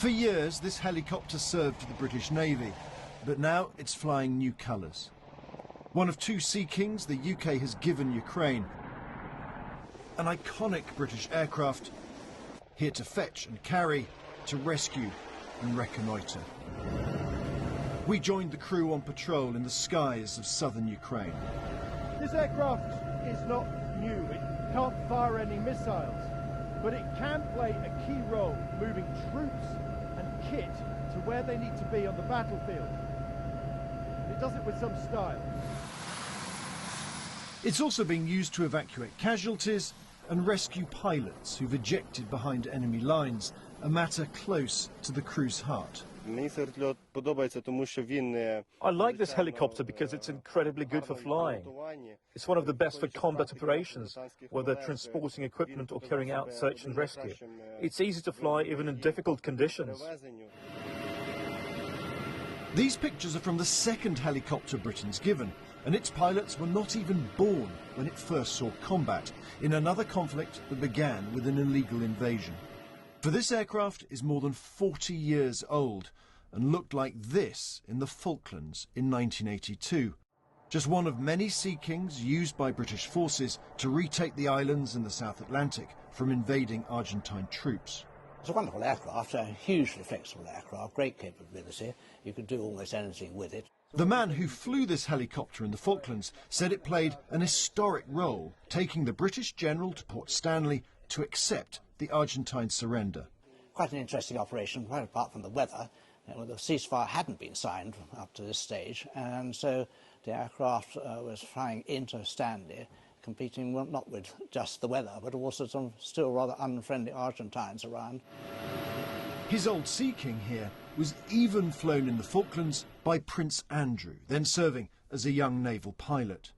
For years, this helicopter served the British Navy, but now it's flying new colours. One of two Sea Kings the UK has given Ukraine. An iconic British aircraft, here to fetch and carry, to rescue and reconnoitre. We joined the crew on patrol in the skies of southern Ukraine. This aircraft is not new. It can't fire any missiles, but it can play a key role moving troops and kit to where they need to be on the battlefield. It does it with some style. It's also being used to evacuate casualties and rescue pilots who've ejected behind enemy lines, a matter close to the crew's heart. I like this helicopter because it's incredibly good for flying. It's one of the best for combat operations, whether transporting equipment or carrying out search and rescue. It's easy to fly even in difficult conditions. These pictures are from the second helicopter Britain's given, and its pilots were not even born when it first saw combat in another conflict that began with an illegal invasion. For this aircraft is more than 40 years old and looked like this in the Falklands in 1982. Just one of many Sea Kings used by British forces to retake the islands in the South Atlantic from invading Argentine troops. It's a wonderful aircraft, a hugely flexible aircraft, great capability. You can do almost anything with it. The man who flew this helicopter in the Falklands said it played an historic role, taking the British general to Port Stanley to accept the Argentine surrender. Quite an interesting operation, quite apart from the weather. The ceasefire hadn't been signed up to this stage, and so the aircraft was flying into Stanley, competing not with just the weather, but also some still rather unfriendly Argentines around. His old Sea King here was even flown in the Falklands by Prince Andrew, then serving as a young naval pilot.